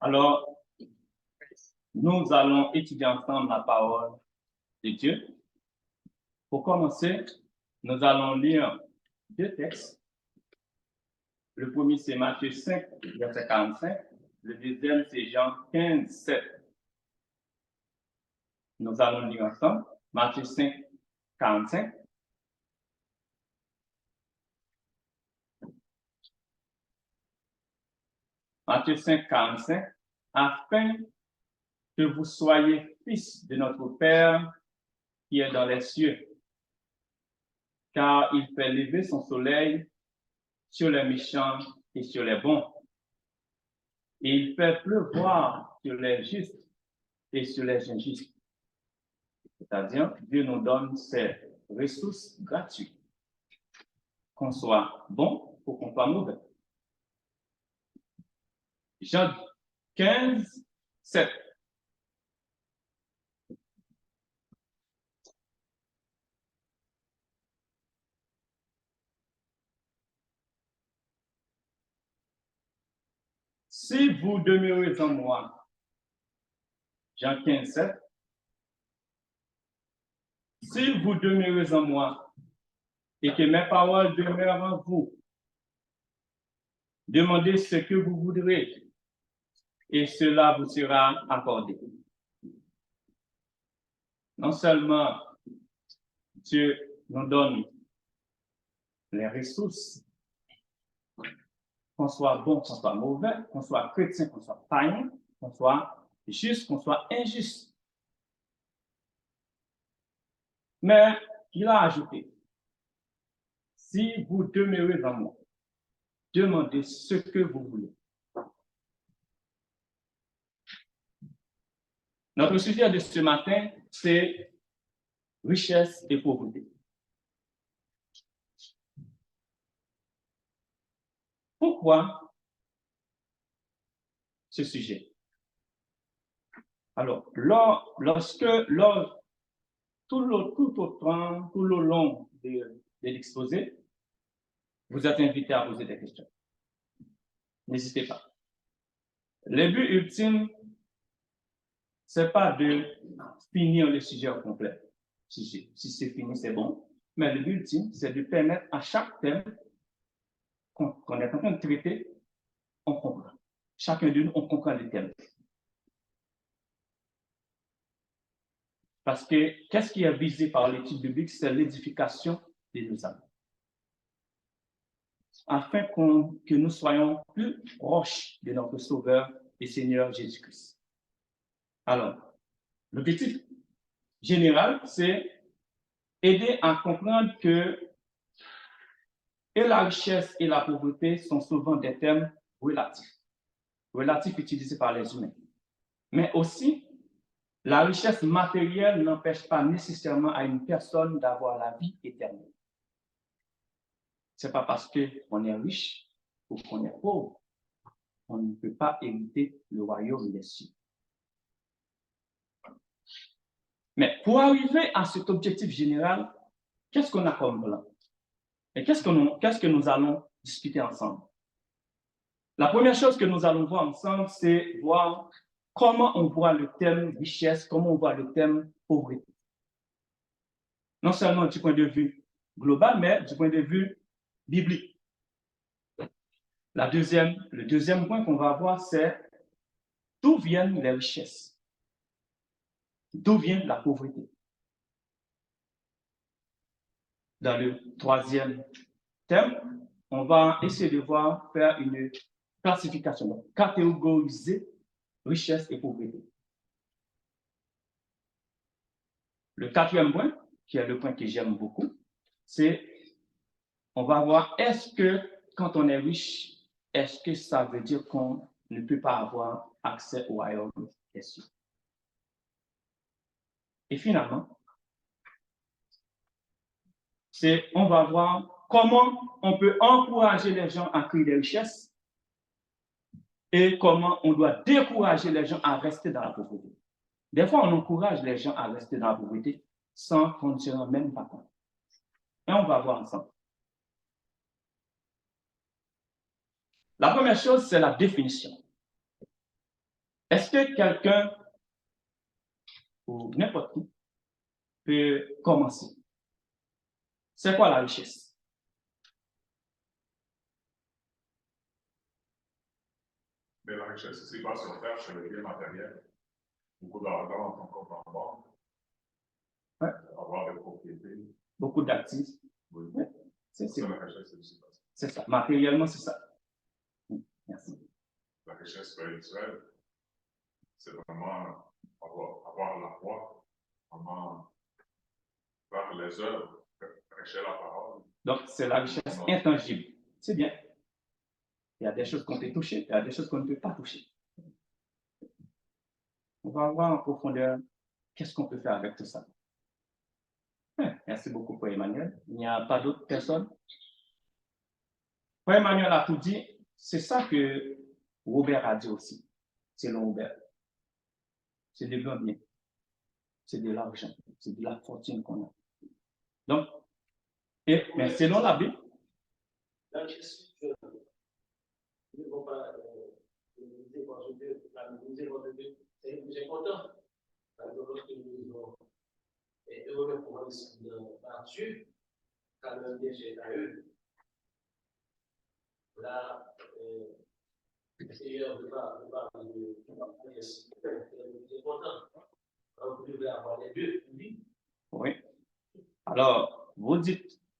Alors, nous allons étudier ensemble la parole de Dieu. Pour commencer, nous allons lire deux textes. Le premier, c'est Matthieu 5, verset 45. Le deuxième, c'est Jean 15, 7. Nous allons lire ensemble Matthieu 5, 45. Matthieu 5, 45. Afin que vous soyez fils de notre Père qui est dans les cieux, car il fait lever son soleil sur les méchants et sur les bons, et il fait pleuvoir sur les justes et sur les injustes. C'est-à-dire, Dieu nous donne ses ressources gratuites, qu'on soit bon ou qu'on soit mauvais. Jean 15, 7. Si vous demeurez en moi, Jean 15, 7. Si vous demeurez en moi et que mes paroles demeurent en vous, demandez ce que vous voudrez et cela vous sera accordé. Non seulement Dieu nous donne les ressources, qu'on soit bon, qu'on soit mauvais, qu'on soit chrétien, qu'on soit païen, qu'on soit juste, qu'on soit injuste. Mais il a ajouté, si vous demeurez en moi, demandez ce que vous voulez. Notre sujet de ce matin, c'est richesse et pauvreté. Pourquoi ce sujet? Alors, tout le long de l'exposé, vous êtes invité à poser des questions. N'hésitez pas. Le but ultime, ce n'est pas de finir le sujet au complet. Si c'est fini, c'est bon. Mais le but ultime, c'est de permettre à chaque thème qu'on est en train de traiter, on comprend. Chacun de nous, on comprend le thème. Parce que qu'est-ce qui est visé par l'étude biblique? C'est l'édification de nos âmes. Afin que nous soyons plus proches de notre Sauveur et Seigneur Jésus-Christ. Alors, l'objectif général, c'est aider à comprendre que et la richesse et la pauvreté sont souvent des termes relatifs utilisés par les humains. Mais aussi, la richesse matérielle n'empêche pas nécessairement à une personne d'avoir la vie éternelle. Ce n'est pas parce qu'on est riche ou qu'on est pauvre qu'on ne peut pas hériter le royaume des cieux. Mais pour arriver à cet objectif général, qu'est-ce qu'on a comme plan? Et qu'est-ce que nous allons discuter ensemble? La première chose que nous allons voir ensemble, c'est voir comment on voit le thème richesse, comment on voit le thème pauvreté. Non seulement du point de vue global, mais du point de vue biblique. Le deuxième point qu'on va voir, c'est d'où viennent les richesses? D'où vient la pauvreté? Dans le troisième thème, on va essayer de faire une classification, catégoriser richesse et pauvreté. Le quatrième point, qui est le point que j'aime beaucoup, c'est on va voir est-ce que quand on est riche, est-ce que ça veut dire qu'on ne peut pas avoir accès au royaume des cieux? Et finalement, on va voir comment on peut encourager les gens à créer des richesses et comment on doit décourager les gens à rester dans la pauvreté. Des fois, on encourage les gens à rester dans la pauvreté sans qu'on ne se rende même pas compte. Et on va voir ensemble. La première chose, c'est la définition. Est-ce que quelqu'un, ou n'importe qui, peut commencer? C'est quoi la richesse? Mais la richesse, c'est pas sur terre, c'est le bien matériel. Beaucoup d'argent dans ton compte en banque. Ouais. Avoir des propriétés. Beaucoup d'actifs. Oui. Ouais. C'est la richesse, c'est aussi ça. C'est ça. Matériellement, c'est ça. Merci. La richesse spirituelle, c'est vraiment avoir la foi, vraiment faire les œuvres, prêcher la parole. Donc, c'est la richesse intangible. C'est bien. Il y a des choses qu'on peut toucher, il y a des choses qu'on ne peut pas toucher. On va voir en profondeur qu'est-ce qu'on peut faire avec tout ça. Merci beaucoup pour Emmanuel. Il n'y a pas d'autres personnes? Frère Emmanuel a tout dit. C'est ça que Robert a dit aussi, selon Robert. C'est des grands biens. C'est de l'argent. C'est de la fortune qu'on a. Donc, mais selon la Bible, La richesse spirituelle, ne vont pas l'utiliser parce que la misère de Dieu, c'est le plus important. Par exemple, lorsque nous avons heureux pour l'esprit de Dieu, quand le bien c'est à eux. Là, le Seigneur ne va pas de la richesse spirituelle, c'est le plus important. Alors, vous devez avoir les deux, oui. Oui. Alors,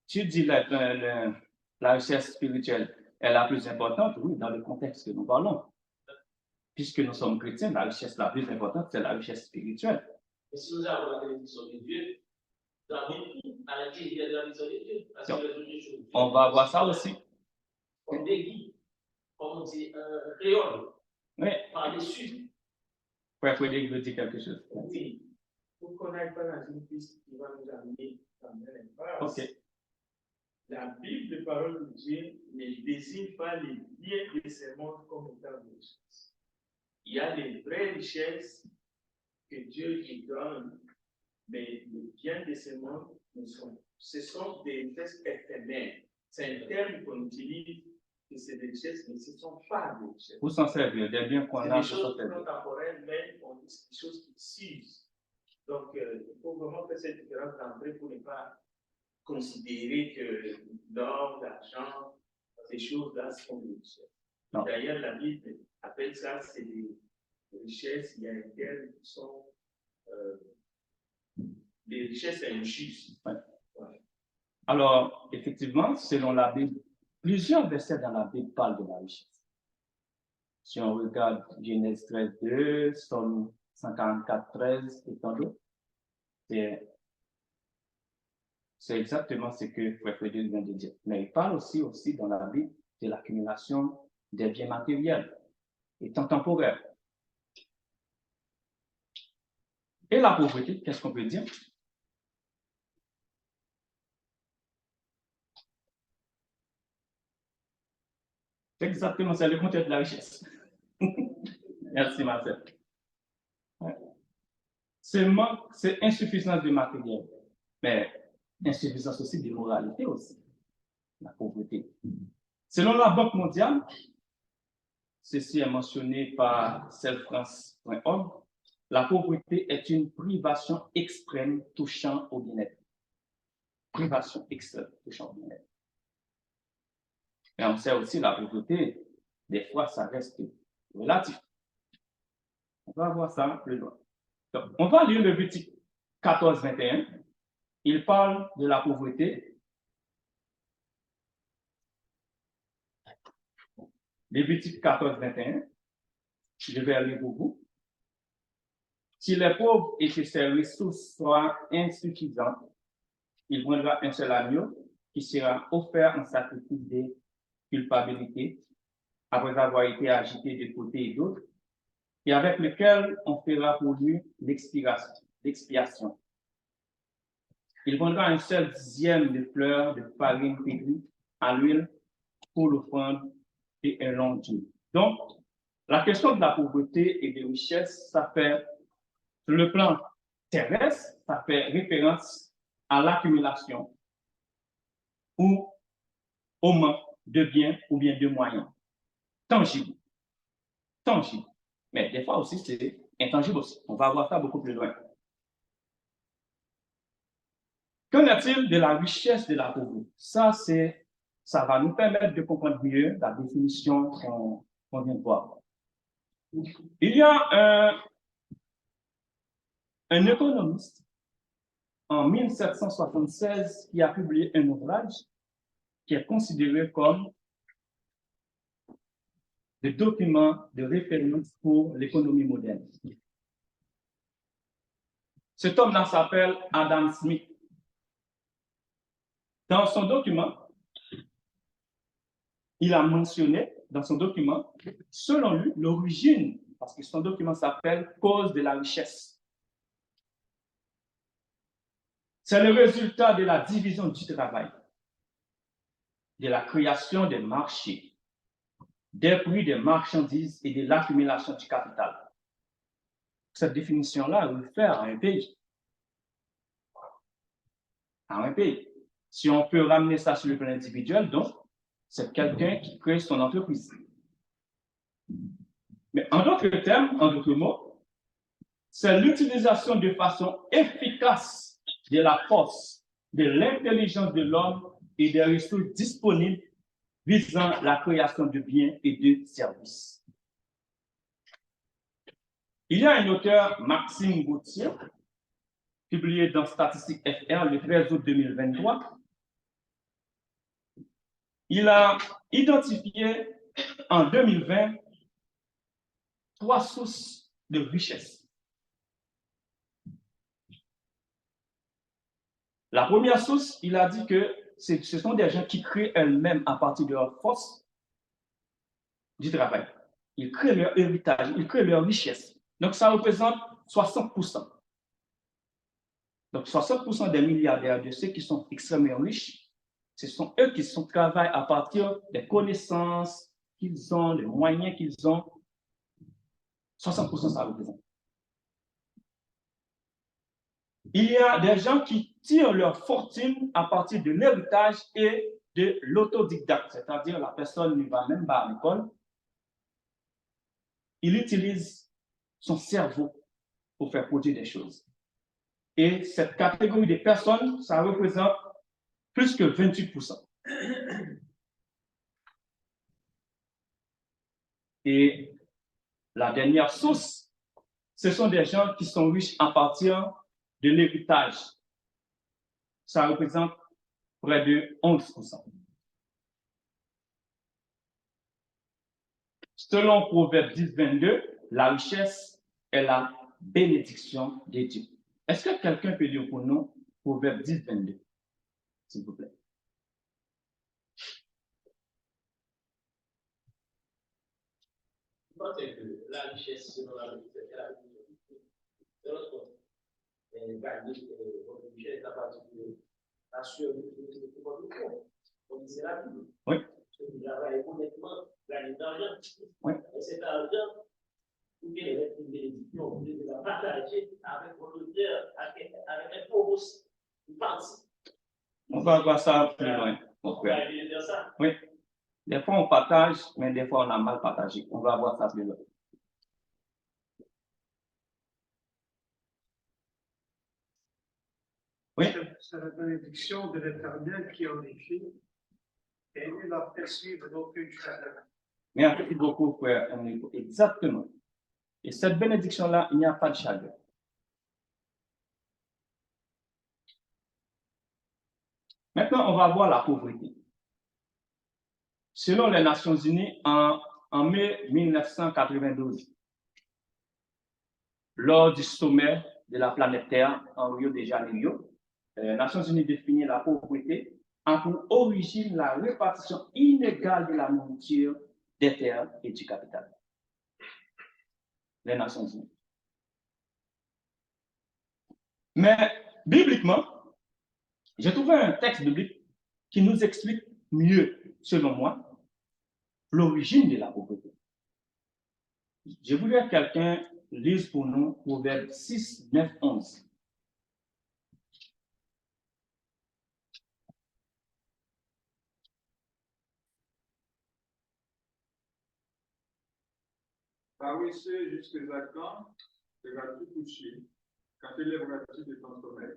tu dis la richesse spirituelle est la plus importante, oui, dans le contexte que nous parlons. Puisque nous sommes chrétiens, la richesse la plus importante, c'est la richesse spirituelle. Et si nous avons la bénédiction de Dieu, nous avons tout à l'intérieur de la bénédiction de Dieu. Parce que les autres choses. On va voir ça aussi. On déguise, comme on dit, créole. Oui. Par-dessus. Frère Frédéric veut dire quelque chose. Oui. Pour qu'on n'aille pas dans une piste qui va nous amener dans l'impasse. Ok. La Bible, la parole de Dieu, ne désigne pas les biens de ce monde comme étant des richesses. Il y a les vraies richesses que Dieu lui donne, mais les biens de ce monde, ce sont des richesses éphémères. C'est un terme qu'on utilise, que c'est des richesses, mais ce ne sont pas des richesses. Pour s'en servir, des biens qu'on a, des choses contemporaines, mais on dit des choses qui s'usent. Donc, il faut vraiment faire cette différence d'entrée pour ne pas considérer que l'or, l'argent, ces choses-là sont des richesses. D'ailleurs, la Bible appelle ça, c'est des richesses, il y a un terme qui sont des richesses injustes. Ouais. Ouais. Alors, effectivement, selon la Bible, plusieurs versets dans la Bible parlent de la richesse. Si on regarde Genèse 13, 2, Somme 144, 13 et tant d'autres, c'est exactement ce que Frère Frédéric vient de dire. Mais il parle aussi dans la Bible de l'accumulation des biens matériels et temporaires. Et la pauvreté, qu'est-ce qu'on peut dire? Exactement, c'est le contraire de la richesse. Merci, Marcel. Ouais. C'est insuffisance de matériel, mais insuffisance aussi de moralité aussi, la pauvreté. Selon la Banque mondiale, ceci est mentionné par selfrance.org, la pauvreté est une privation extrême touchant au bien-être. Privation extrême touchant au bien-être. Mais on sait aussi la pauvreté, des fois, ça reste relatif. On va voir ça plus loin. Donc, on va lire Lévitique 14, 21. Il parle de la pauvreté. Lévitique 14, 21. Je vais lire pour vous. Si les pauvres et que ses ressources soient insuffisantes, il prendra un seul agneau qui sera offert en sacrifice de culpabilité, après avoir été agité de côté et d'autre, et avec lequel on fera pour lui l'expiation. Il prendra un seul dixième de fleurs de farine pétrie à l'huile pour l'offrande et un long jeûne. Donc, la question de la pauvreté et des richesses, ça fait, sur le plan terrestre, ça fait référence à l'accumulation ou au manque de biens ou bien de moyens tangibles. Tangibles. Mais des fois aussi, c'est intangible aussi. On va voir ça beaucoup plus loin. Qu'en est-il de la richesse de la pauvreté? Ça va nous permettre de comprendre mieux la définition qu'on vient de voir. Il y a un économiste en 1776 qui a publié un ouvrage qui est considéré comme le document de référence pour l'économie moderne. Cet homme-là s'appelle Adam Smith. Dans son document, il a mentionné, dans son document, selon lui, l'origine, parce que son document s'appelle Cause de la richesse. C'est le résultat de la division du travail, de la création des marchés, des prix des marchandises et de l'accumulation du capital. Cette définition-là réfère à un pays. À un pays. Si on peut ramener ça sur le plan individuel, donc, c'est quelqu'un qui crée son entreprise. Mais en d'autres termes, en d'autres mots, c'est l'utilisation de façon efficace de la force, de l'intelligence de l'homme et des ressources disponibles visant la création de biens et de services. Il y a un auteur, Maxime Gauthier, publié dans Statistique FR le 13 août 2023. Il a identifié en 2020 3 sources de richesse. La première source, il a dit que ce sont des gens qui créent elles-mêmes à partir de leur force du travail. Ils créent leur héritage, ils créent leur richesse. Donc, ça représente 60%. Donc, 60% des milliardaires, de ceux qui sont extrêmement riches, ce sont eux qui travaillent à partir des connaissances qu'ils ont, des moyens qu'ils ont. 60%, ça représente. Il y a des gens qui tirent leur fortune à partir de l'héritage et de l'autodidacte, c'est-à-dire la personne ne va même pas à l'école. Il utilise son cerveau pour faire produire des choses. Et cette catégorie de personnes, ça représente plus que 28%. Et la dernière source, ce sont des gens qui sont riches à partir de l'héritage. Ça représente près de 11%. Selon Proverbe 10, 22, la richesse est la bénédiction de Dieu. Est-ce que quelqu'un peut dire pour nous Proverbe 10, 22, s'il vous plaît? Je pense que la richesse, selon la richesse, c'est l'autre chose. Gagner votre richesse à partir de la survie de votre corps. Donc, c'est la Bible. Oui. Vous travaillez honnêtement, gagner de l'argent. Oui. Et cet argent, vous pouvez être une bénédiction, vous pouvez la partager avec votre auteur, avec un pauvre une partie. On va voir ça plus loin. On va dire ça. Oui. Des fois, on partage, mais des fois, on a mal partagé. On va voir ça plus loin. Oui. C'est la bénédiction de l'Éternel qui enrichit et il ne la poursuivre d'aucune chaleur. Merci beaucoup, frère Enrico. Exactement. Et cette bénédiction-là, il n'y a pas de chaleur. Maintenant, on va voir la pauvreté. Selon les Nations Unies, en mai 1992, lors du sommet de la planète Terre en Rio de Janeiro, les Nations Unies définit la pauvreté a pour origine la répartition inégale de la nourriture, des terres et du capital. Les Nations Unies. Mais bibliquement, j'ai trouvé un texte biblique qui nous explique mieux, selon moi, l'origine de la pauvreté. Je voudrais que quelqu'un lise pour nous Proverbe 6, 9, 11. Paresseux jusqu'à quand seras-tu couché, quand te lèveras-tu de ton sommeil?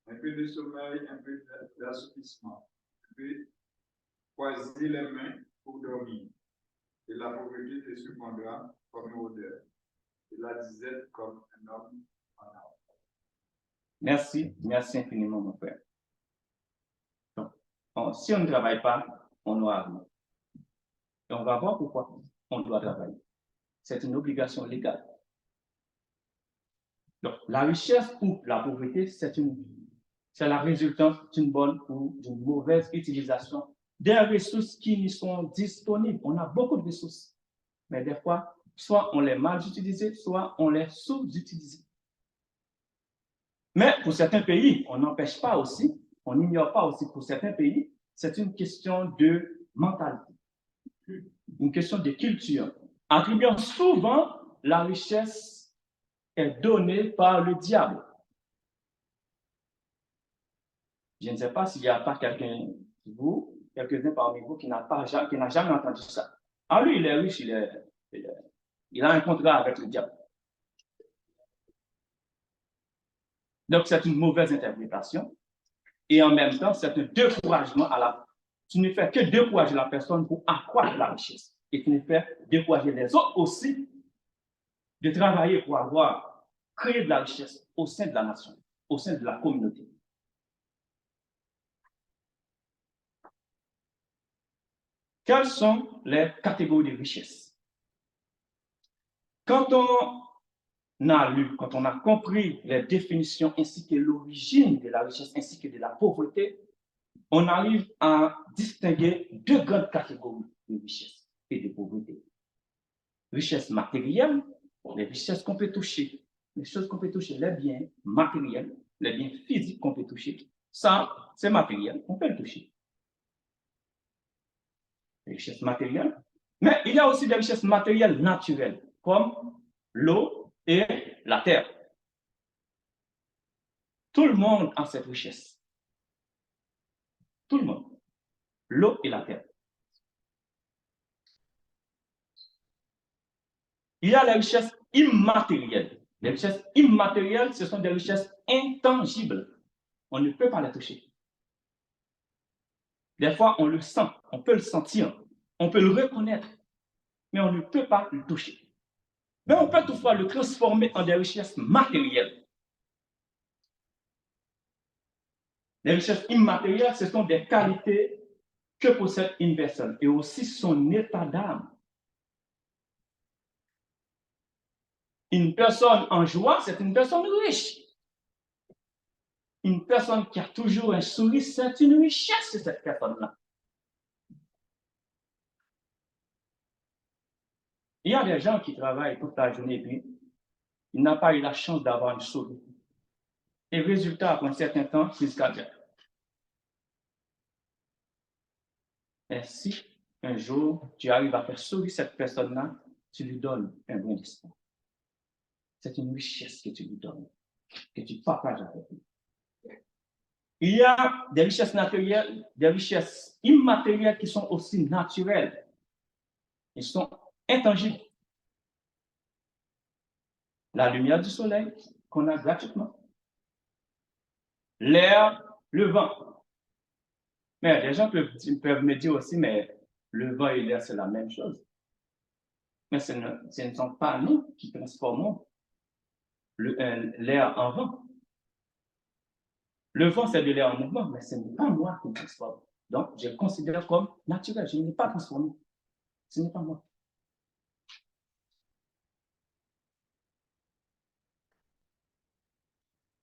Un peu de sommeil, un peu d'assoupissement, un peu croiser les mains pour dormir. Et la pauvreté te surprendra comme une odeur, et la disette comme un homme en âme. Merci, merci infiniment, mon frère. Donc, si on ne travaille pas, on n'aura rien. Et on va voir pourquoi on doit travailler. C'est une obligation légale. Donc, la richesse ou la pauvreté, c'est la résultante d'une bonne ou d'une mauvaise utilisation des ressources qui nous sont disponibles. On a beaucoup de ressources, mais des fois, soit on les mal utilisées, soit on les sous-utilise. Mais pour certains pays, on n'empêche pas aussi, on n'ignore pas aussi pour certains pays, c'est une question de mentalité, une question de culture, attribuant souvent la richesse est donnée par le diable. Je ne sais pas s'il n'y a pas quelqu'un quelques-uns parmi vous qui n'a jamais entendu ça. Ah, lui, il est riche, il a un contrat avec le diable. Donc, c'est une mauvaise interprétation. Et en même temps, c'est un découragement tu ne fais que décourager la personne pour accroître la richesse. Et tu ne fais décourager les autres aussi de travailler pour créer de la richesse au sein de la nation, au sein de la communauté. Quelles sont les catégories de richesse? Quand on a compris les définitions ainsi que l'origine de la richesse ainsi que de la pauvreté, on arrive à distinguer deux grandes catégories de richesse et de pauvreté. Richesse matérielle, les richesses qu'on peut toucher, les choses qu'on peut toucher, les biens matériels, les biens physiques qu'on peut toucher. Ça, c'est matériel, on peut le toucher. Les richesses matérielles. Mais il y a aussi des richesses matérielles naturelles, comme l'eau et la terre. Tout le monde a cette richesse. Tout le monde. L'eau et la terre. Il y a les richesses immatérielles. Les richesses immatérielles, ce sont des richesses intangibles. On ne peut pas les toucher. Des fois, on le sent, on peut le sentir, on peut le reconnaître, mais on ne peut pas le toucher. Mais on peut toutefois le transformer en des richesses matérielles. Les richesses immatérielles, ce sont des qualités que possède une personne et aussi son état d'âme. Une personne en joie, c'est une personne riche. Une personne qui a toujours un sourire, c'est une richesse, cette personne-là. Il y a des gens qui travaillent toute la journée et puis ils n'ont pas eu la chance d'avoir un sourire. Et résultat, après un certain temps, c'est cardiaque. Et si un jour tu arrives à faire sourire cette personne-là, tu lui donnes un bon d'espoir. C'est une richesse que tu lui donnes, que tu partages avec lui. Il y a des richesses matérielles, des richesses immatérielles qui sont aussi naturelles. Ils sont intangibles. La lumière du soleil qu'on a gratuitement. L'air, le vent. Mais des gens peuvent me dire aussi, mais le vent et l'air, c'est la même chose. Mais ce ne sont pas nous qui transformons l'air en vent. Le vent, c'est de l'air en mouvement, mais ce n'est pas moi qui le transforme. Donc, je le considère comme naturel. Je ne l'ai pas transformé. Ce n'est pas moi.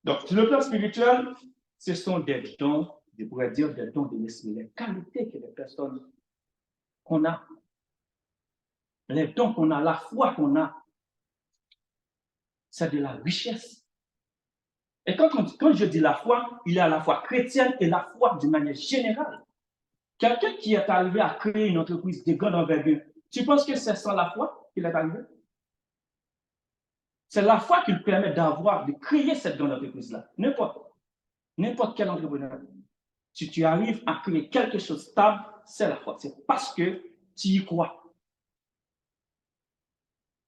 Donc, sur le plan spirituel, ce sont des dons, je pourrais dire des dons de l'esprit, les qualités que les personnes qu'on a, les dons qu'on a, la foi qu'on a, c'est de la richesse. Et quand je dis la foi, il y a la foi chrétienne et la foi d'une manière générale. Quelqu'un qui est arrivé à créer une entreprise de grande envergure, tu penses que c'est sans la foi qu'il est arrivé? C'est la foi qui lui permet de créer cette grande entreprise-là. N'importe quel entrepreneur. Si tu arrives à créer quelque chose de stable, c'est la foi. C'est parce que tu y crois.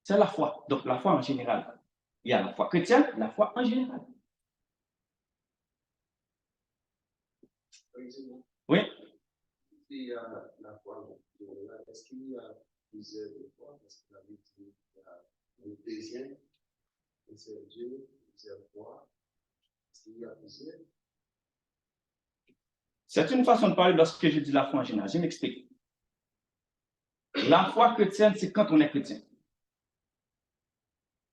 C'est la foi. Donc, la foi en général. Il y a la foi chrétienne, la foi en général. Oui. Il y a la foi en général. Est-ce qu'il y a plusieurs fois? Parce que la Bible dit qu'il y a une deuxième, un seul Dieu, plusieurs fois. Est-ce qu'il y a plusieurs? C'est une façon de parler lorsque je dis la foi en général. Je m'explique. La foi chrétienne, c'est quand on est chrétien.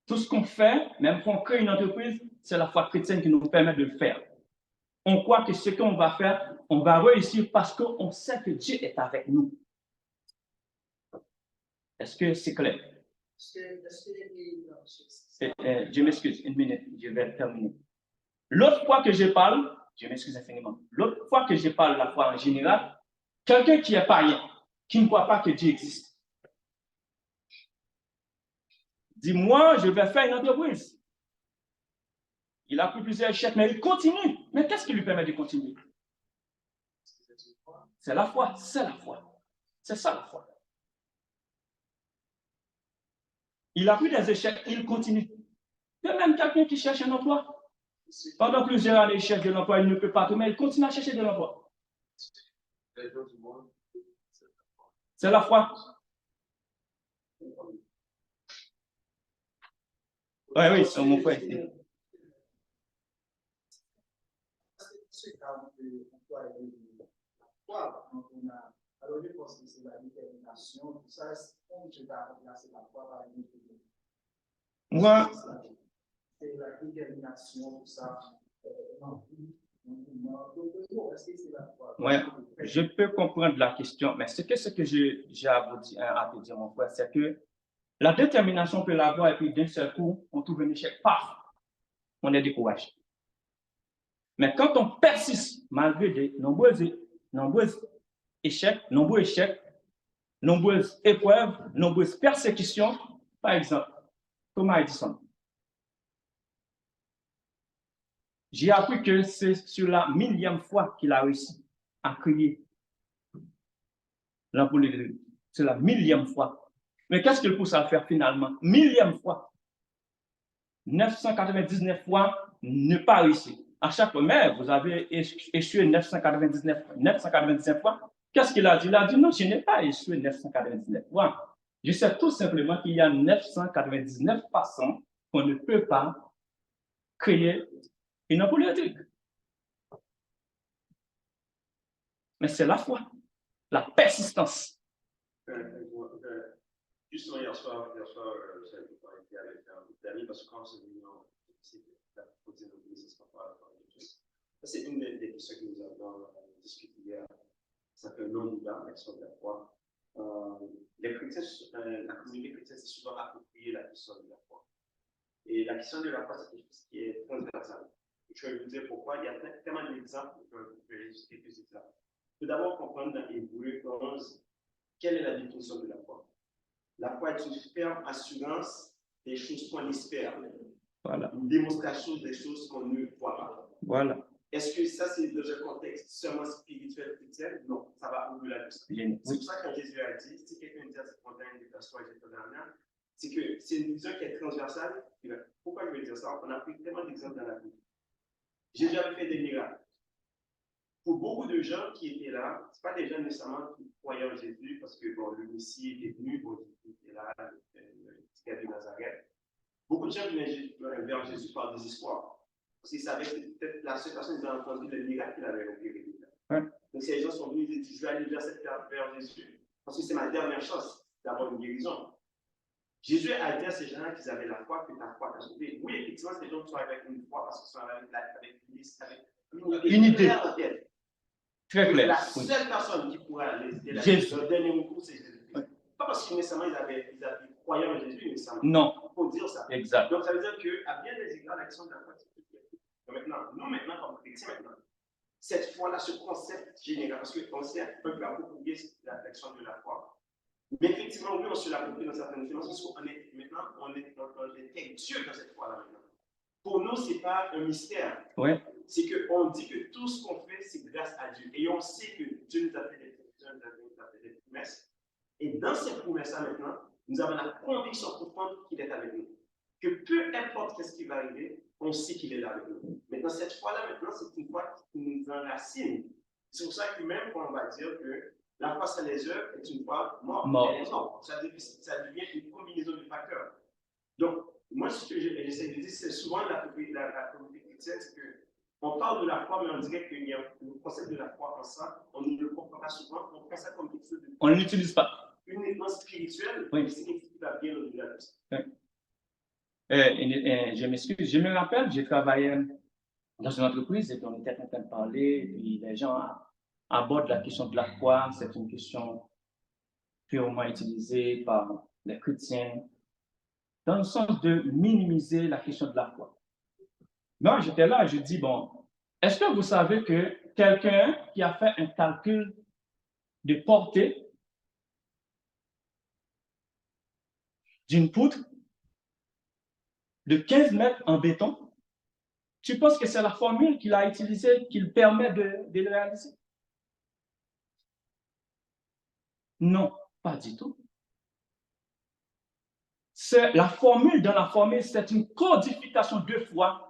Tout ce qu'on fait, même quand on crée une entreprise, c'est la foi chrétienne qui nous permet de le faire. On croit que ce qu'on va faire, on va réussir parce qu'on sait que Dieu est avec nous. Est-ce que c'est clair? Je m'excuse, une minute, je vais terminer. L'autre fois que je parle, je m'excuse infiniment, l'autre fois que je parle de la foi en général, quelqu'un qui est païen, qui ne croit pas que Dieu existe, dit, moi, je vais faire une entreprise. Il a pris plusieurs échecs, mais il continue. Mais qu'est-ce qui lui permet de continuer? C'est la foi, c'est la foi. C'est ça la foi. Il a pris des échecs, il continue. Il y a même quelqu'un qui cherche un emploi. Pendant plusieurs années, il cherche de l'emploi, il ne peut pas, mais il continue à chercher de l'emploi. C'est la foi. Oui, c'est mon frère. Alors, je pense que c'est la détermination, tout ça, comme je vais remplacer la foi par une autre. Moi, c'est la détermination, tout ça. Ouais, je peux comprendre la question, mais ce que j'ai à te dire, mon frère, c'est que la détermination peut l'avoir et puis d'un seul coup, on trouve un échec, paf, on est découragé. Mais quand on persiste, malgré de nombreux échecs, nombreuses épreuves, nombreuses persécutions, par exemple, Thomas Edison. J'ai appris que c'est sur la 1000e fois qu'il a réussi à créer l'ampoule électrique. C'est la 1000e fois. Mais qu'est-ce qu'il pousse à faire finalement? 1000e fois. 999 fois, ne pas réussir. À chaque fois, mais vous avez échoué 999 fois. Qu'est-ce qu'il a dit? Il a dit non, je n'ai pas échoué 999 fois. Je sais tout simplement qu'il y a 999 façons qu'on ne peut pas créer une ampoule électrique. Mais c'est la foi, la persistance. Justement, hier soir, j'avais été avec un ami parce que quand c'est venu, la protéine de l'Église, c'est pas c'est une des questions que nous avons discutées hier. Ça fait un long débat, l'action de la foi. Les chrétiens, la communauté chrétienne s'est souvent appropriée la question de la foi. Et la question de la foi, c'est quelque chose qui est transversal. Je vais vous dire pourquoi. Il y a tellement d'exemples que je vais juste quelques exemples. Tout d'abord, comprendre dans Hébreux 11, quelle est la définition de la foi? La foi est une ferme assurance des choses qu'on espère. Voilà. Une démonstration des choses qu'on ne voit pas. Voilà. Est-ce que ça, c'est dans un contexte seulement spirituel chrétien? Non, ça va au-delà de ça. Oui. C'est pour ça que Jésus a dit, si quelqu'un dit à cette montagne de t'asseoir et de dernière, c'est que c'est une vision qui est transversale. Pourquoi je veux dire ça? On a pris tellement d'exemples dans la Bible. Jésus avait fait des miracles. Pour beaucoup de gens qui étaient là, ce pas des gens nécessairement qui croyaient en Jésus parce que bon, le Messie était venu, bon, il était là, le petit gars de Nazareth. Beaucoup de gens venaient vers Jésus par désespoir. Parce qu'ils savaient que peut-être la seule personne qui avait entendu le miracle qu'il avait opéré. Ouais. Donc ces gens sont venus et disent, je vais aller vers Jésus parce que c'est ma dernière chance d'avoir une guérison. Jésus a dit à ces gens-là qu'ils avaient la foi, que ta foi t'a sauvé. Oui, effectivement, ces gens sont avec une foi parce qu'ils sont avec une idée en tête. Très clair. La seule personne qui pourra les aider, le dernier recours, c'est Jésus. Oui. Pas parce que nécessairement ils croyaient en Jésus, nécessairement. Non. Il faut dire ça. Exact. Donc ça veut dire qu'à bien des égards, l'action de la foi, c'est tout. Nous, maintenant, comme chrétiens, cette foi-là, ce concept général, parce qu'on sait un peu approprier l'action de la foi. Mais effectivement, oui, on se l'approprie dans certaines dimensions, parce qu'on est maintenant, on est Dieu dans cette foi-là maintenant. Pour nous, ce n'est pas un mystère. Ouais. C'est qu'on dit que tout ce qu'on fait, c'est grâce à Dieu. Et on sait que Dieu nous a fait des promesses. Et dans ces promesses-là, maintenant, nous avons la conviction profonde qu'il est avec nous. Que peu importe ce qui va arriver, on sait qu'il est là avec nous. Maintenant, cette foi-là, c'est une foi qui nous enracine. C'est pour ça que même quand on va dire que la foi sans les œuvres est une foi morte, elle est morte. Ça devient une combinaison de facteurs. Donc, moi, ce que j'essaie de dire, c'est souvent la communauté chrétienne, c'est qu'on parle de la foi, mais on dirait qu'il y a le concept de la foi en ça, on ne le comprend pas souvent, on prend ça comme quelque chose de... On ne l'utilise pas. Uniquement spirituel, oui. Mais c'est quelque chose qui va bien au-delà de ça. Oui. Je m'excuse, je me rappelle, j'ai travaillé dans une entreprise et puis on était en train de parler, et puis les gens abordent la question de la foi, c'est une question purement utilisée par les chrétiens, dans le sens de minimiser la question de la foi. Moi, j'étais là et je dis, bon, est-ce que vous savez que quelqu'un qui a fait un calcul de portée d'une poutre de 15 mètres en béton, tu penses que c'est la formule qu'il a utilisée qui le permet de le réaliser? Non, pas du tout. La formule dans la formule, c'est une codification 2 fois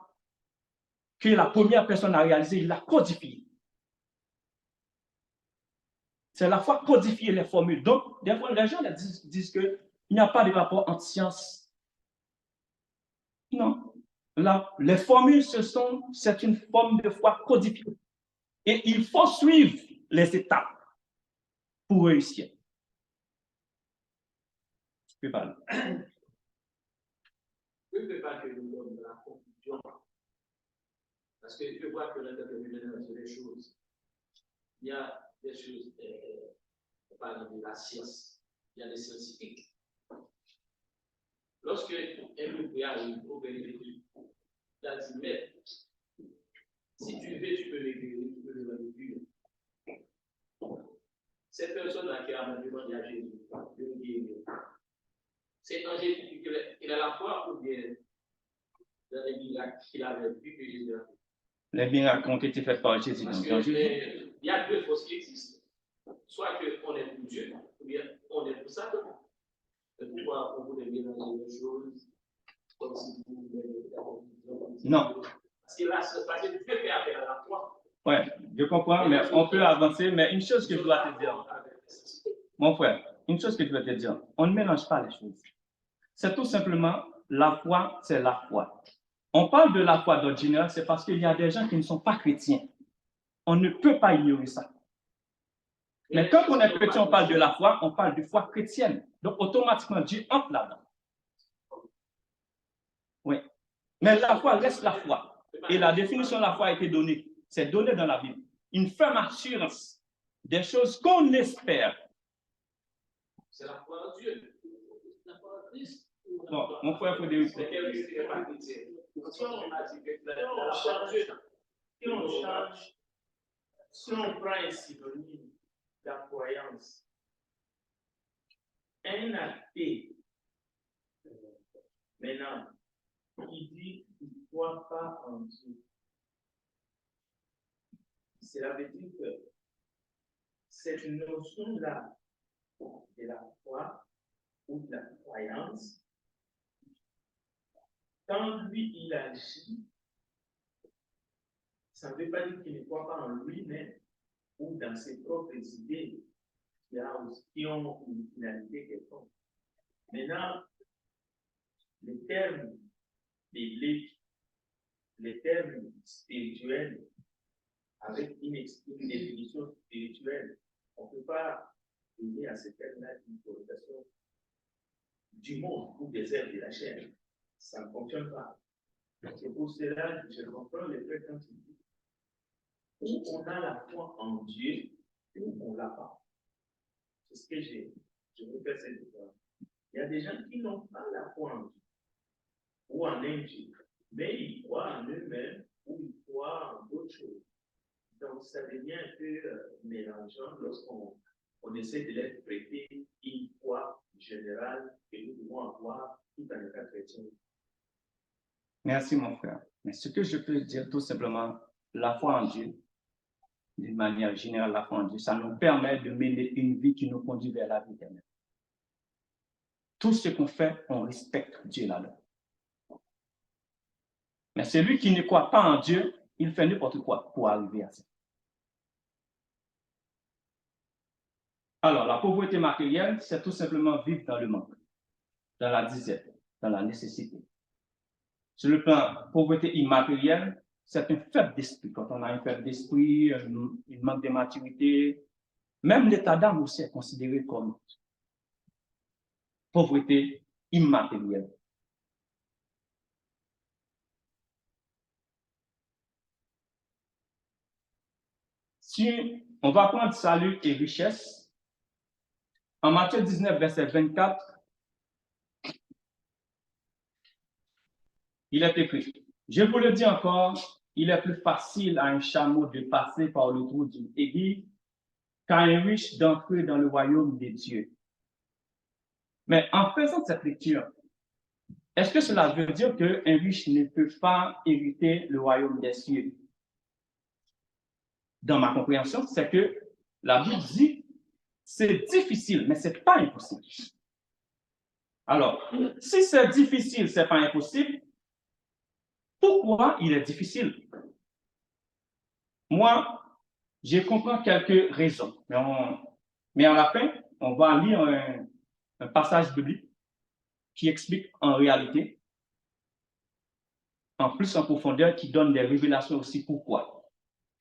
que la première personne a réalisé, il l'a codifié. C'est la foi codifier les formules. Donc, des fois, les gens disent qu'il n'y a pas de rapport entre science. Non. Là, les formules, c'est une forme de foi codifiée. Et il faut suivre les étapes pour réussir. Je peux parler. Je ne veux pas que nous donnions la conclusion. Parce que je vois que l'interprétation sur les choses, il y a des choses, par exemple, de la science, il y a des scientifiques. Lorsque un nouveau arrive au bénéfice, il a dit, mais si tu veux, tu peux l'écrire, tu peux le manipuler. Cette personne-là qui a demandé à Jésus de le guérir, c'est en Jésus qu'il a la foi ou bien dans les miracles qu'il avait vu que Jésus a fait. Les miracles ont été faits par Jésus. Parce qu'il y a 2 choses qui existent. Soit qu'on est pour Dieu, ou bien on est pour Satan. Et pourquoi on voulait mélanger les choses comme si vous voulez. Non. Parce que Dieu fait appel à la foi. Oui, je comprends, mais on peut avancer. Mais une chose que je dois te dire, mon frère, une chose que je dois te dire, on ne mélange pas les choses. C'est tout simplement la foi, c'est la foi. On parle de la foi d'ordinaire, c'est parce qu'il y a des gens qui ne sont pas chrétiens. On ne peut pas ignorer ça. Mais quand on est chrétien, on parle de la foi, on parle de foi chrétienne. Donc, automatiquement, Dieu entre là-dedans. Oui. Mais la foi reste la foi. Et la définition de la foi a été donnée. C'est donné dans la Bible. Une ferme assurance des choses qu'on espère. C'est la foi en Dieu. La foi en Christ. Bon, mon frère, il faut dire. Si on prend un synonyme de la croyance, un athée, maintenant, qui dit qu'il ne croit pas en Dieu, cela veut dire que cette notion-là de la foi ou de la croyance, quand lui il agit, ça ne veut pas dire qu'il ne croit pas en lui-même ou dans ses propres idées qui ont une finalité quelconque. Maintenant, les termes bibliques, les termes spirituels, avec une définition spirituelle, on ne peut pas donner à ces termes-là une connotation du monde ou des êtres de la chair. Ça ne fonctionne pas. C'est pour cela que je comprends les frères quand ils disent où on a la foi en Dieu, ou on ne l'a pas. C'est ce que je veux faire cette différence. Il y a des gens qui n'ont pas la foi en Dieu, ou en un Dieu, mais ils croient en eux-mêmes, ou ils croient en d'autres choses. Donc, ça devient un peu mélangeant lorsqu'on essaie de leur prêter une foi générale que nous devons avoir tout en état chrétien. Merci, mon frère. Mais ce que je peux dire tout simplement, la foi en Dieu, d'une manière générale, la foi en Dieu, ça nous permet de mener une vie qui nous conduit vers la vie éternelle. tout ce qu'on fait, on respecte Dieu là-dedans. Mais celui qui ne croit pas en Dieu, il fait n'importe quoi pour arriver à ça. Alors, la pauvreté matérielle, c'est tout simplement vivre dans le manque, dans la disette, dans la nécessité. Sur le plan pauvreté immatérielle, c'est un faible d'esprit. Quand on a un faible d'esprit, un manque de maturité, même l'état d'âme aussi est considéré comme pauvreté immatérielle. Si on va prendre salut et richesse, en Matthieu 19, verset 24, il est écrit, je vous le dis encore, il est plus facile à un chameau de passer par le trou d'une aiguille qu'à un riche d'entrer dans le royaume des dieux. Mais en faisant cette lecture, est-ce que cela veut dire qu'un riche ne peut pas hériter le royaume des cieux? Dans ma compréhension, c'est que la Bible dit c'est difficile, mais ce n'est pas impossible. Alors, si c'est difficile, ce n'est pas impossible, pourquoi il est difficile? Moi, je comprends quelques raisons, mais à la fin, on va lire un passage biblique qui explique en réalité, en plus en profondeur, qui donne des révélations aussi pourquoi.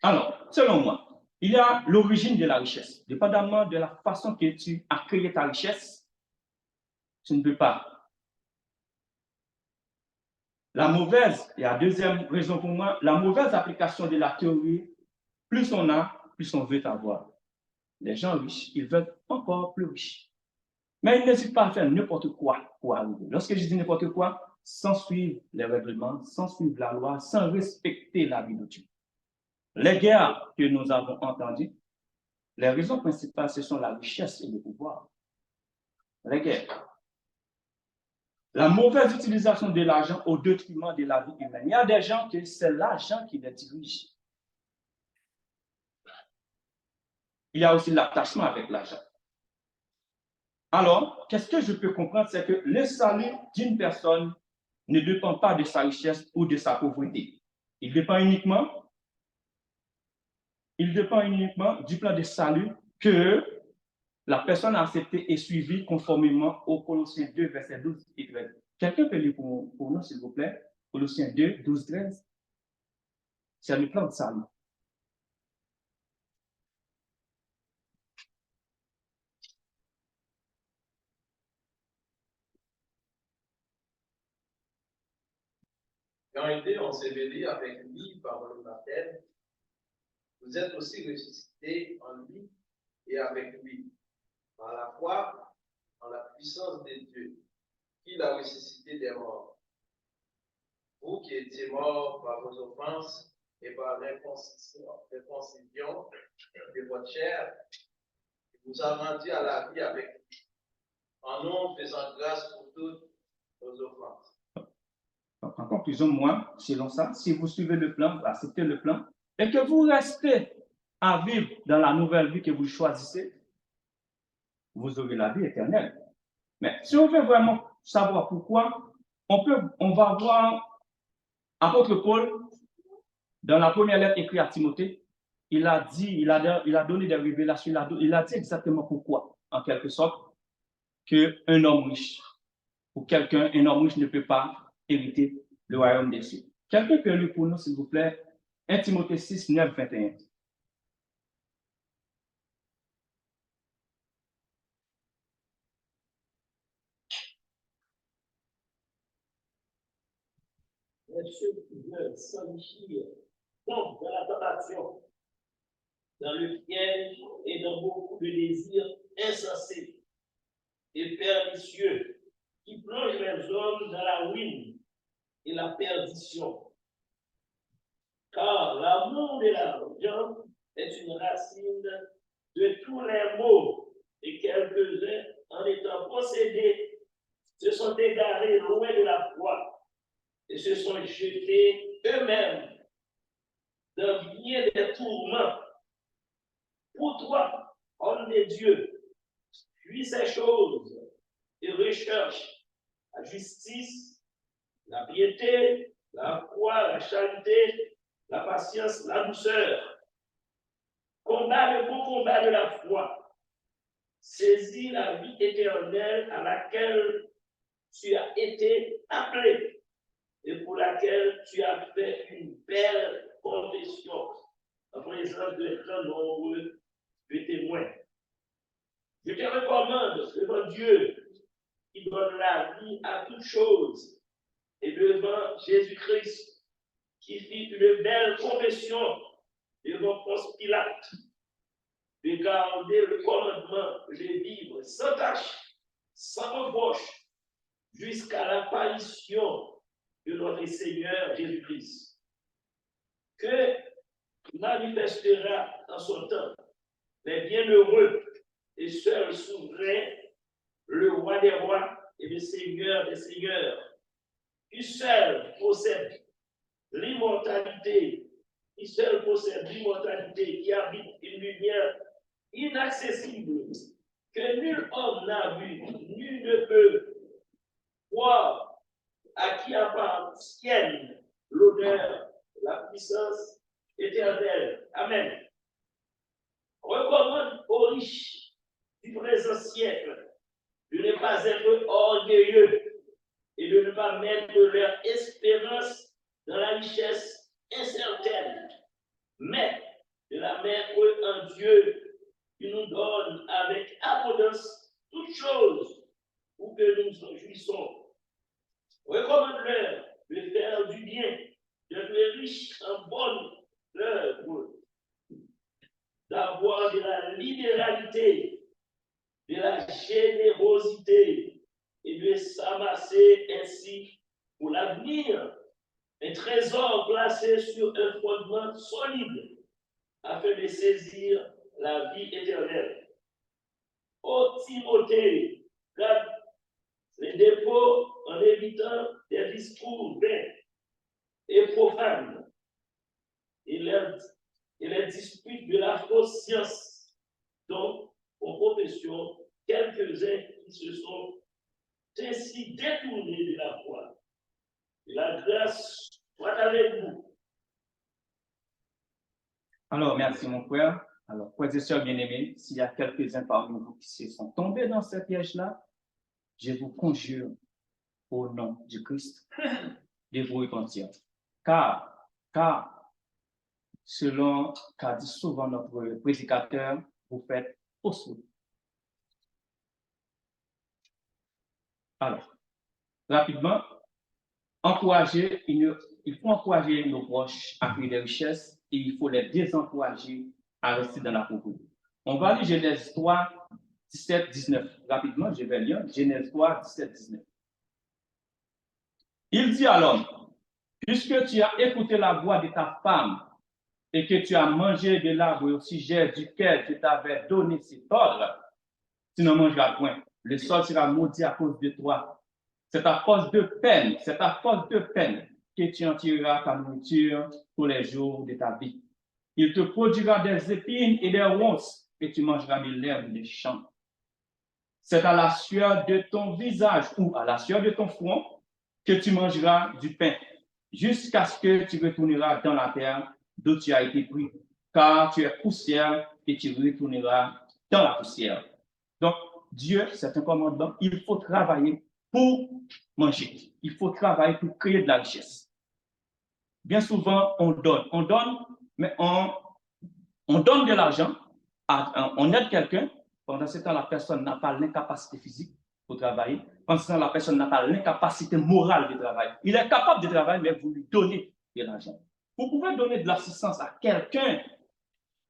Alors, selon moi, il y a l'origine de la richesse. Dépendamment de la façon que tu as créé ta richesse, tu ne peux pas. La mauvaise, et la deuxième raison pour moi, la mauvaise application de la théorie, plus on a, plus on veut avoir. Les gens riches, ils veulent encore plus riches. Mais ils n'hésitent pas à faire n'importe quoi pour arriver. Lorsque je dis n'importe quoi, sans suivre les règlements, sans suivre la loi, sans respecter la vie de Dieu. Les guerres que nous avons entendues, les raisons principales, ce sont la richesse et le pouvoir. Les guerres. La mauvaise utilisation de l'argent au détriment de la vie humaine. Il y a des gens que c'est l'argent qui les dirige. Il y a aussi l'attachement avec l'argent. Alors, qu'est-ce que je peux comprendre? C'est que le salut d'une personne ne dépend pas de sa richesse ou de sa pauvreté. Il dépend uniquement du plan de salut que la personne a accepté et suivi conformément aux Colossiens 2, versets 12 et 13. Quelqu'un peut lire pour nous, s'il vous plaît? Colossiens 2, 12, 13. C'est le plan de salut. Quand été ensevelis avec lui par le baptême, vous êtes aussi ressuscités en lui et avec lui, par la foi en la puissance de Dieu, qui l'a ressuscité des morts. Vous qui étiez morts par vos offenses et par l'inconcision de votre chair, vous a rendu à la vie avec lui, en nous faisant grâce pour toutes vos offenses. En conclusion, moi, selon ça, si vous suivez le plan, vous acceptez le plan, et que vous restez à vivre dans la nouvelle vie que vous choisissez, vous aurez la vie éternelle. Mais si on veut vraiment savoir pourquoi, on va voir apôtre Paul, dans la première lettre écrite à Timothée, il a donné des révélations, il a dit exactement pourquoi, en quelque sorte, qu'un homme riche, ou un homme riche ne peut pas hériter le royaume des cieux. Quelqu'un peut lire pour nous, s'il vous plaît, 1 Timothée 6, 9, 21. Mais ceux qui veulent s'enrichir tombent dans la tentation, dans le piège et dans beaucoup de désirs insensés et pernicieux qui plongent les hommes dans la ruine et la perdition. Car l'amour de l'argent est une racine de tous les maux, et quelques-uns, en étant possédés, se sont égarés loin de la foi et se sont jetés eux-mêmes dans bien des tourments. Pour toi, homme de Dieu, fuis ces choses et recherche la justice, la piété, la foi, la charité, la patience, la douceur. Combat le bon combat de la foi. Saisis la vie éternelle à laquelle tu as été appelé et pour laquelle tu as fait une belle confession en présence de très nombreux témoins. Je te recommande devant Dieu qui donne la vie à toutes choses et devant Jésus-Christ qui fit une belle confession devant Ponce Pilate de garder le commandement de vivre sans tâche, sans reproche, jusqu'à l'apparition de notre Seigneur Jésus-Christ, que manifestera en son temps les bienheureux et seul souverain, le roi des rois et le Seigneur des seigneurs, qui seul possède l'immortalité, qui habite une lumière inaccessible, que nul homme n'a vu, nul ne peut voir, à qui appartiennent l'honneur, la puissance éternelle. Amen. Recommande aux riches du présent siècle de ne pas être orgueilleux et de ne pas mettre leur espérance dans la richesse incertaine, mais de la mettre en Dieu qui nous donne avec abondance toutes choses pour que nous jouissons. Recommande-leur de faire du bien, d'être riche en bonne œuvre, d'avoir de la libéralité, de la générosité et de s'amasser ainsi pour l'avenir un trésor placé sur un fondement solide afin de saisir la vie éternelle. Ô Timothée, garde les dépôts en évitant des discours vains et profanes et les disputes de la fausse science, dont en profession quelques-uns qui se sont ainsi détournés de la foi. Et la grâce soit avec vous. Alors, merci mon frère. Alors, frères et sœurs bien-aimés, s'il y a quelques-uns parmi vous qui se sont tombés dans ce piège-là, je vous conjure au nom du Christ de vous repentir. Car, selon qu'a dit souvent notre prédicateur, vous faites fausse route. Alors, rapidement, il faut encourager nos proches à créer des richesses et il faut les désencourager à rester dans la pauvreté. On va lire Genèse 3, 17, 19. Rapidement, je vais lire Genèse 3, 17, 19. Il dit à l'homme, puisque tu as écouté la voix de ta femme et que tu as mangé de l'arbre au sujet duquel je t'avais donné cet ordre, tu ne mangeras point. Le sol sera maudit à cause de toi. C'est à force de peine que tu en tireras ta nourriture tous les jours de ta vie. Il te produira des épines et des ronces et tu mangeras de l'herbe des champs. C'est à la sueur de ton visage ou à la sueur de ton front que tu mangeras du pain, jusqu'à ce que tu retourneras dans la terre d'où tu as été pris, car tu es poussière et tu retourneras dans la poussière. Donc, Dieu, c'est un commandement, il faut travailler pour manger. Il faut travailler pour créer de la richesse. Bien souvent, on donne, mais on donne de l'argent, on aide quelqu'un, pendant ce temps, la personne n'a pas l'incapacité physique pour travailler, pendant ce temps, la personne n'a pas l'incapacité morale de travailler. Il est capable de travailler, mais vous lui donnez de l'argent. Vous pouvez donner de l'assistance à quelqu'un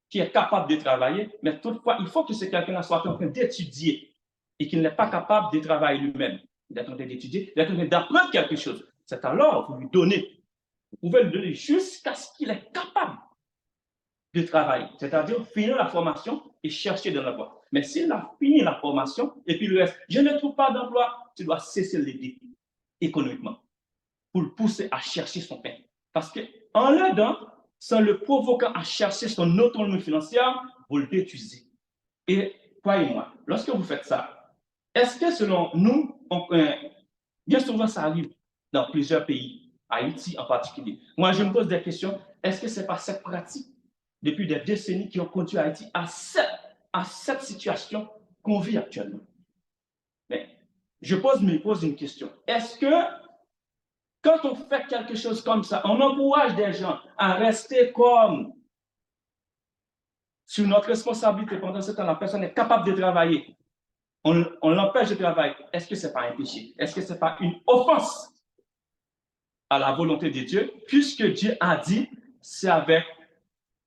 qui est capable de travailler, mais toutefois, il faut que ce quelqu'un-là soit en train d'étudier et qu'il n'est pas capable de travailler lui-même. Il est en train d'étudier, il est en train d'apprendre quelque chose. C'est alors que vous lui donnez. Vous pouvez le donner jusqu'à ce qu'il est capable de travailler, c'est-à-dire finir la formation et chercher de l'emploi. Mais s'il a fini la formation et puis le reste, je ne trouve pas d'emploi, tu dois cesser de l'aider économiquement pour le pousser à chercher son pain. Parce qu'en l'aidant, sans le provoquant à chercher son autonomie financière, vous le détruisez. Et croyez-moi, lorsque vous faites ça, est-ce que selon nous, bien souvent, ça arrive dans plusieurs pays, Haïti en particulier. Moi, je me pose des questions. Est-ce que ce n'est pas cette pratique, depuis des décennies, qui ont conduit Haïti à cette situation qu'on vit actuellement? Mais je me pose une question. Est-ce que quand on fait quelque chose comme ça, on encourage des gens à rester comme sur notre responsabilité pendant ce temps, la personne est capable de travailler, on l'empêche de travailler? Est-ce que ce n'est pas un péché? Est-ce que ce n'est pas une offense à la volonté de Dieu, puisque Dieu a dit, c'est avec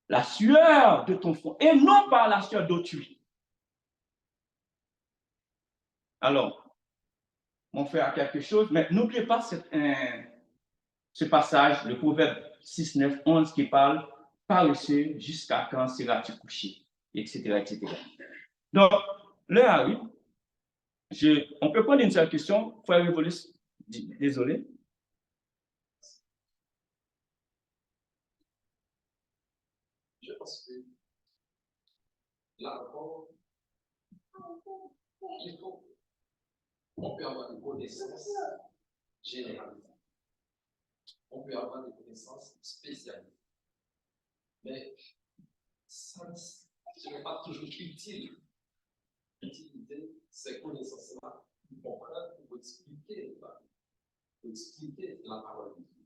la sueur de ton front et non par la sueur d'autrui? Alors, mon frère a quelque chose, mais n'oubliez pas ce passage, le proverbe 6, 9, 11, qui parle « Paresseux, jusqu'à quand seras-tu couché ?» etc., etc. Donc, l'heure arrive. On peut prendre une seule question. Frère Révolus, désolé. Je pense que là encore, il faut on peut avoir des connaissances généralisées. On peut avoir des connaissances spécialisées. Mais ce n'est pas toujours utile d'utiliser ces connaissances-là pour comprendre, pour expliquer la parole de Dieu.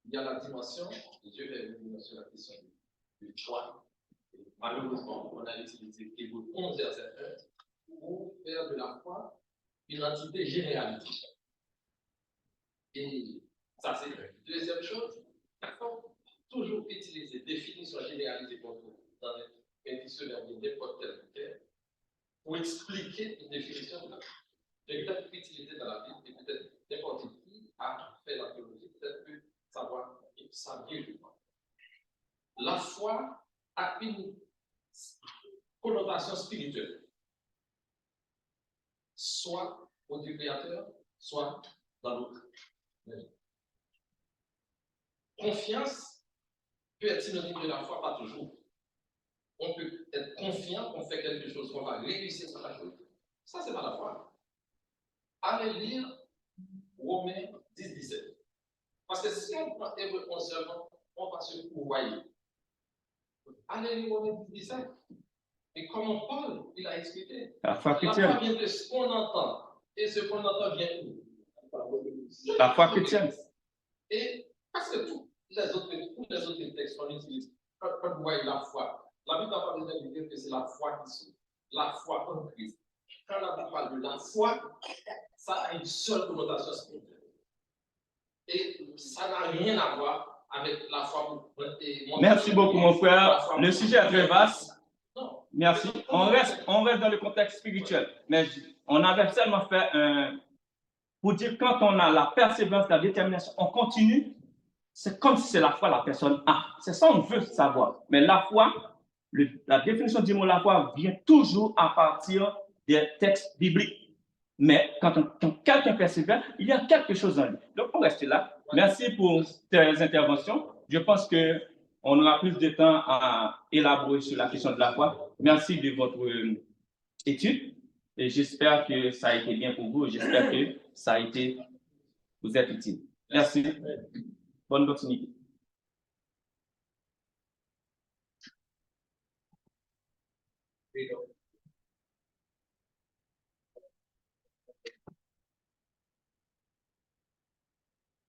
Il y a la dimension, et Dieu est venu sur la question du choix. Malheureusement, on a utilisé Hébreux 11 verset 1 pour faire de la foi une entité généralisée. Et ça, c'est vrai. Deuxième chose, il faut toujours utiliser définition généralisée pour nous dans un dictionnaire de n'importe quel terme pour expliquer une définition de la foi. C'est peut-être utilisé dans la Bible et peut-être n'importe qui a fait la théologie, peut-être que savoir ça vient de quoi. La foi a une connotation spirituelle, soit au Dieu créateur, soit dans l'autre. Confiance peut être synonyme de la foi, pas toujours. On peut être confiant qu'on fait quelque chose, qu'on va réussir sur la chose. Ça, c'est pas la foi. Allez lire Romains 10, 17. Parce que si on prend Hébreux 11 seulement, on va se pourvoyer. Allez lire Romains 10, 17. Et comment Paul, il a expliqué. La foi chrétienne. La foi vient de ce qu'on entend. Et ce qu'on entend vient d'où? La foi chrétienne. Et parce que tous les autres textes qu'on utilise, quand vous voyez la foi, la Bible n'a pas besoin de dire que c'est la foi qui sauve, la foi en Christ. Quand la Bible parle de la foi, ça a une seule connotation spirituelle. Et ça n'a rien à voir avec la foi. Merci beaucoup, mon frère. Le sujet est très vaste. Merci. On reste dans le contexte spirituel. Mais on avait seulement fait pour dire quand on a la persévérance, la détermination, on continue. C'est comme si c'est la foi la personne a. C'est ça qu'on veut savoir. Mais la foi, la définition du mot la foi vient toujours à partir des textes bibliques. Mais quand quelqu'un persévère, il y a quelque chose en lui. Donc, on reste là. Merci pour tes interventions. Je pense qu'on aura plus de temps à élaborer sur la question de la foi. Merci de votre étude. Et j'espère que ça a été bien pour vous. J'espère que vous êtes utile. Merci. Bonne continuité. Et donc,